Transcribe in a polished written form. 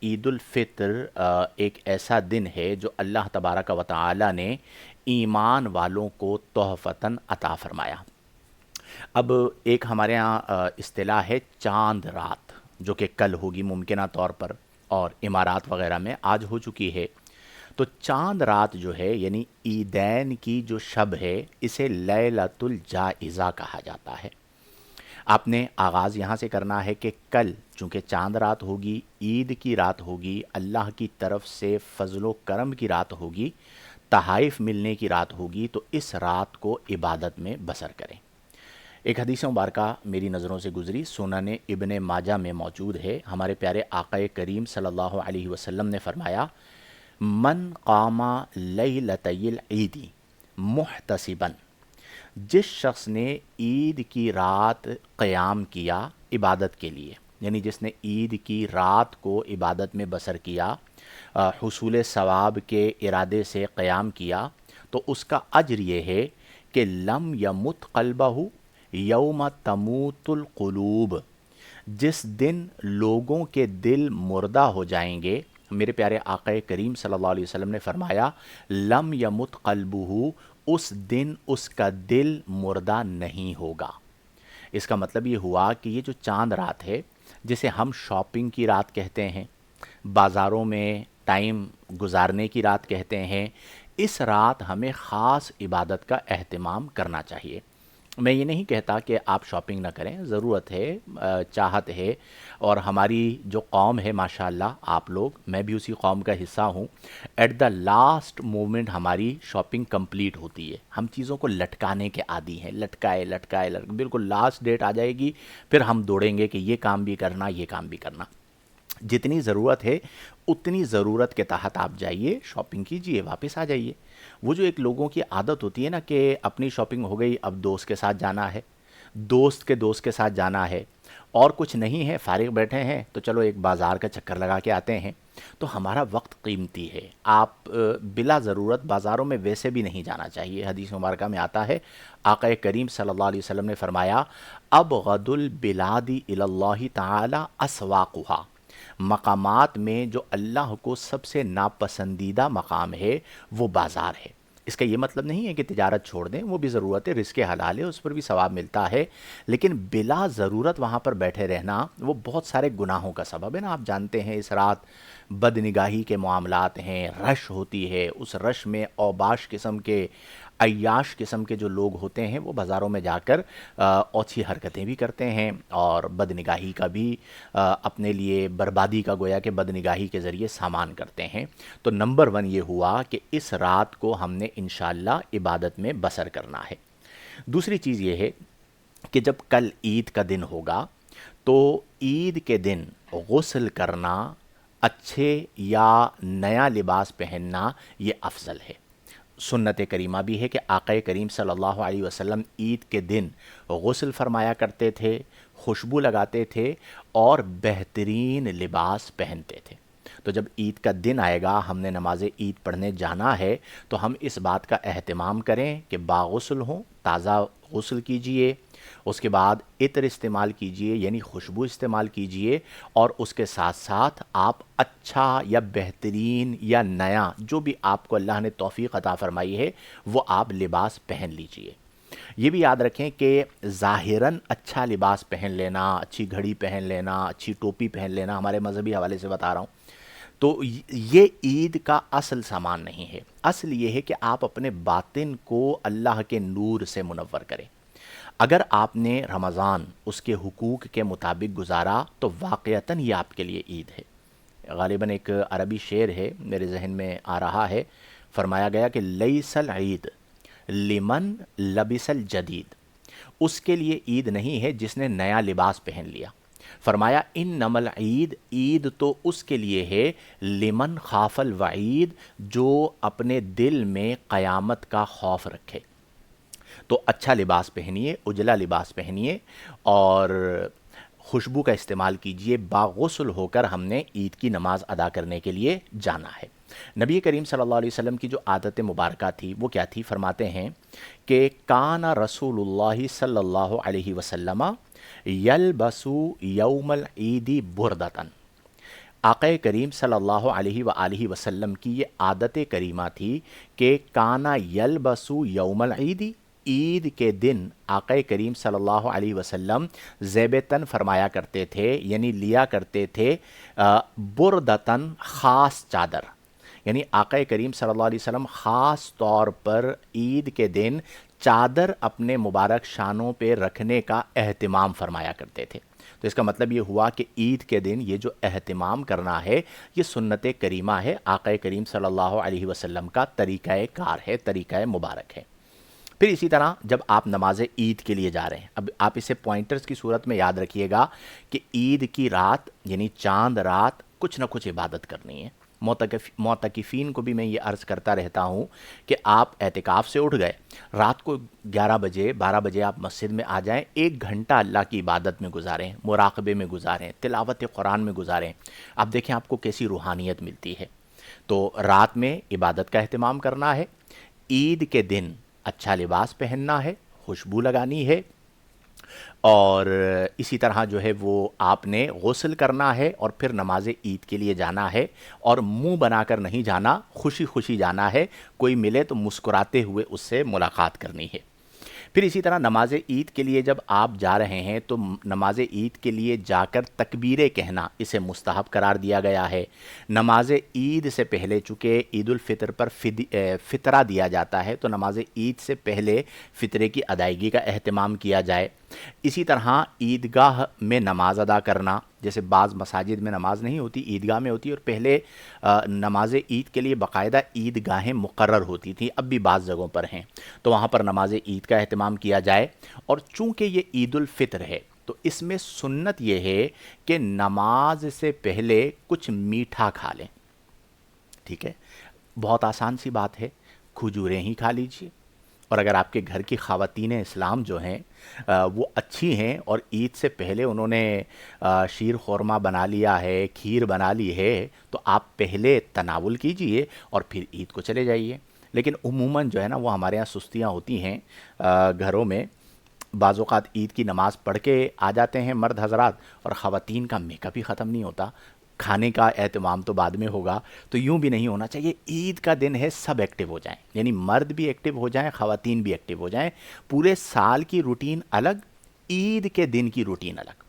عید الفطر ایک ایسا دن ہے جو اللہ تبارک و تعالی نے ایمان والوں کو تحفتاً عطا فرمایا۔ اب ایک ہمارے ہاں اصطلاح ہے چاند رات، جو کہ کل ہوگی ممکنہ طور پر، اور امارات وغیرہ میں آج ہو چکی ہے۔ تو چاند رات جو ہے یعنی عیدین کی جو شب ہے، اسے لیلۃ الجائزہ کہا جاتا ہے۔ آپ نے آغاز یہاں سے کرنا ہے کہ کل چونکہ چاند رات ہوگی، عید کی رات ہوگی، اللہ کی طرف سے فضل و کرم کی رات ہوگی، تحائف ملنے کی رات ہوگی، تو اس رات کو عبادت میں بسر کریں۔ ایک حدیث مبارکہ میری نظروں سے گزری، سنن ابن ماجہ میں موجود ہے۔ ہمارے پیارے آقا کریم صلی اللہ علیہ وسلم نے فرمایا، من قام لیلتی العید محتسبا، جس شخص نے عید کی رات قیام کیا عبادت کے لیے، یعنی جس نے عید کی رات کو عبادت میں بسر کیا، حصول ثواب کے ارادے سے قیام کیا، تو اس کا اجر یہ ہے کہ لم یمت قلبہ یوم تموت القلوب، جس دن لوگوں کے دل مردہ ہو جائیں گے۔ میرے پیارے آقا کریم صلی اللہ علیہ وسلم نے فرمایا، لم یمت قلبہ، اس دن اس کا دل مردہ نہیں ہوگا۔ اس کا مطلب یہ ہوا کہ یہ جو چاند رات ہے، جسے ہم شاپنگ کی رات کہتے ہیں، بازاروں میں ٹائم گزارنے کی رات کہتے ہیں، اس رات ہمیں خاص عبادت کا اہتمام کرنا چاہیے۔ میں یہ نہیں کہتا کہ آپ شاپنگ نہ کریں، ضرورت ہے، چاہت ہے، اور ہماری جو قوم ہے ماشاءاللہ، آپ لوگ، میں بھی اسی قوم کا حصہ ہوں، ایٹ دا لاسٹ مومنٹ ہماری شاپنگ کمپلیٹ ہوتی ہے۔ ہم چیزوں کو لٹکانے کے عادی ہیں، لٹکائے بالکل لاسٹ ڈیٹ آ جائے گی، پھر ہم دوڑیں گے کہ یہ کام بھی کرنا، یہ کام بھی کرنا۔ جتنی ضرورت ہے اتنی ضرورت کے تحت آپ جائیے، شاپنگ کیجئے، واپس آ جائیے۔ وہ جو ایک لوگوں کی عادت ہوتی ہے نا کہ اپنی شاپنگ ہو گئی، اب دوست کے ساتھ جانا ہے، دوست کے ساتھ جانا ہے، اور کچھ نہیں ہے، فارغ بیٹھے ہیں تو چلو ایک بازار کا چکر لگا کے آتے ہیں۔ تو ہمارا وقت قیمتی ہے، آپ بلا ضرورت بازاروں میں ویسے بھی نہیں جانا چاہیے۔ حدیث مبارکہ میں آتا ہے، آقا کریم صلی اللہ علیہ وسلم نے فرمایا، ابغض البلاد الی اللہ تعالی اسواقها، مقامات میں جو اللہ کو سب سے ناپسندیدہ مقام ہے وہ بازار ہے۔ اس کا یہ مطلب نہیں ہے کہ تجارت چھوڑ دیں، وہ بھی ضرورت ہے، رزق حلال ہے، اس پر بھی ثواب ملتا ہے، لیکن بلا ضرورت وہاں پر بیٹھے رہنا وہ بہت سارے گناہوں کا سبب ہے نا۔ آپ جانتے ہیں اس رات بد نگاہی کے معاملات ہیں، رش ہوتی ہے، اس رش میں اوباش قسم کے، عیاش قسم کے جو لوگ ہوتے ہیں وہ بازاروں میں جا کر اوچھی حرکتیں بھی کرتے ہیں، اور بد نگاہی کا بھی اپنے لیے بربادی کا گویا کہ بد نگاہی کے ذریعے سامان کرتے ہیں۔ تو نمبر 1 یہ ہوا کہ اس رات کو ہم نے انشاءاللہ عبادت میں بسر کرنا ہے۔ دوسری چیز یہ ہے کہ جب کل عید کا دن ہوگا تو عید کے دن غسل کرنا، اچھے یا نیا لباس پہننا، یہ افضل ہے۔ سنت کریمہ بھی ہے کہ آقا کریم صلی اللہ علیہ وسلم عید کے دن غسل فرمایا کرتے تھے، خوشبو لگاتے تھے، اور بہترین لباس پہنتے تھے۔ تو جب عید کا دن آئے گا، ہم نے نماز عید پڑھنے جانا ہے، تو ہم اس بات کا اہتمام کریں کہ باغسل ہوں، تازہ غسل کیجئے، اس کے بعد عطر استعمال کیجئے یعنی خوشبو استعمال کیجئے، اور اس کے ساتھ ساتھ آپ اچھا یا بہترین یا نیا جو بھی آپ کو اللہ نے توفیق عطا فرمائی ہے وہ آپ لباس پہن لیجئے۔ یہ بھی یاد رکھیں کہ ظاہراً اچھا لباس پہن لینا، اچھی گھڑی پہن لینا، اچھی ٹوپی پہن لینا، ہمارے مذہبی حوالے سے بتا رہا ہوں، تو یہ عید کا اصل سامان نہیں ہے۔ اصل یہ ہے کہ آپ اپنے باطن کو اللہ کے نور سے منور کریں۔ اگر آپ نے رمضان اس کے حقوق کے مطابق گزارا تو واقعتاً یہ آپ کے لیے عید ہے۔ غالباً ایک عربی شعر ہے، میرے ذہن میں آ رہا ہے، فرمایا گیا کہ لیس العید لمن لبس الجدید، اس کے لیے عید نہیں ہے جس نے نیا لباس پہن لیا۔ فرمایا انما العید، عید تو اس کے لیے ہے لمن خاف الوعید، جو اپنے دل میں قیامت کا خوف رکھے۔ تو اچھا لباس پہنیے، اجلا لباس پہنیے، اور خوشبو کا استعمال کیجئے۔ باغسل ہو کر ہم نے عید کی نماز ادا کرنے کے لیے جانا ہے۔ نبی کریم صلی اللہ علیہ وسلم کی جو عادت مبارکہ تھی وہ کیا تھی؟ فرماتے ہیں کہ کان رسول اللہ صلی اللہ علیہ وسلم یلبسو یوم العید بردتن، آقا کریم صلی اللہ علیہ وآلہ وسلم کی یہ عادت کریمہ تھی کہ کانا یلبسو یوم العید، عید کے دن آقا کریم صلی اللہ علیہ وسلم زیب تن فرمایا کرتے تھے، یعنی لیا کرتے تھے بردتن، خاص چادر، یعنی آقا کریم صلی اللہ علیہ وسلم خاص طور پر عید کے دن چادر اپنے مبارک شانوں پہ رکھنے کا اہتمام فرمایا کرتے تھے۔ تو اس کا مطلب یہ ہوا کہ عید کے دن یہ جو اہتمام کرنا ہے یہ سنت کریمہ ہے، آقا کریم صلی اللہ علیہ وسلم کا طریقہ کار ہے، طریقہ مبارک ہے۔ پھر اسی طرح جب آپ نماز عید کے لیے جا رہے ہیں، اب آپ اسے پوائنٹرز کی صورت میں یاد رکھیے گا کہ عید کی رات یعنی چاند رات کچھ نہ کچھ عبادت کرنی ہے۔ معتکفین کو بھی میں یہ عرض کرتا رہتا ہوں کہ آپ اعتکاف سے اٹھ گئے، رات کو 11 بجے 12 بجے آپ مسجد میں آ جائیں، 1 گھنٹہ اللہ کی عبادت میں گزاریں، مراقبے میں گزاریں، تلاوت قرآن میں گزاریں، آپ دیکھیں آپ کو کیسی روحانیت ملتی ہے۔ تو رات میں عبادت کا اہتمام کرنا ہے، عید کے دن اچھا لباس پہننا ہے، خوشبو لگانی ہے، اور اسی طرح جو ہے وہ آپ نے غسل کرنا ہے اور پھر نماز عید کے لیے جانا ہے، اور منہ بنا کر نہیں جانا، خوشی خوشی جانا ہے، کوئی ملے تو مسکراتے ہوئے اس سے ملاقات کرنی ہے۔ پھر اسی طرح نماز عید کے لیے جب آپ جا رہے ہیں تو نماز عید کے لیے جا کر تکبیریں کہنا اسے مستحب قرار دیا گیا ہے۔ نماز عید سے پہلے چونکہ عید الفطر پر فطرہ دیا جاتا ہے تو نماز عید سے پہلے فطرے کی ادائیگی کا اہتمام کیا جائے۔ اسی طرح عیدگاہ میں نماز ادا کرنا، جیسے بعض مساجد میں نماز نہیں ہوتی، عیدگاہ میں ہوتی، اور پہلے نماز عید کے لیے باقاعدہ عیدگاہیں مقرر ہوتی تھیں، اب بھی بعض جگہوں پر ہیں، تو وہاں پر نماز عید کا اہتمام کیا جائے۔ اور چونکہ یہ عید الفطر ہے تو اس میں سنت یہ ہے کہ نماز سے پہلے کچھ میٹھا کھا لیں، ٹھیک ہے، بہت آسان سی بات ہے، کھجوریں ہی کھا لیجئے، اور اگر آپ کے گھر کی خواتین اسلام جو ہیں وہ اچھی ہیں اور عید سے پہلے انہوں نے شیر خورمہ بنا لیا ہے، کھیر بنا لی ہے، تو آپ پہلے تناول کیجئے اور پھر عید کو چلے جائیے۔ لیکن عموماً جو ہے نا وہ ہمارے یہاں سستیاں ہوتی ہیں گھروں میں، بعض اوقات عید کی نماز پڑھ کے آ جاتے ہیں مرد حضرات اور خواتین کا میک اپ ہی ختم نہیں ہوتا، کھانے کا اہتمام تو بعد میں ہوگا۔ تو یوں بھی نہیں ہونا چاہیے، عید کا دن ہے سب ایکٹیو ہو جائیں، یعنی مرد بھی ایکٹیو ہو جائیں، خواتین بھی ایکٹیو ہو جائیں، پورے سال کی روٹین الگ، عید کے دن کی روٹین الگ۔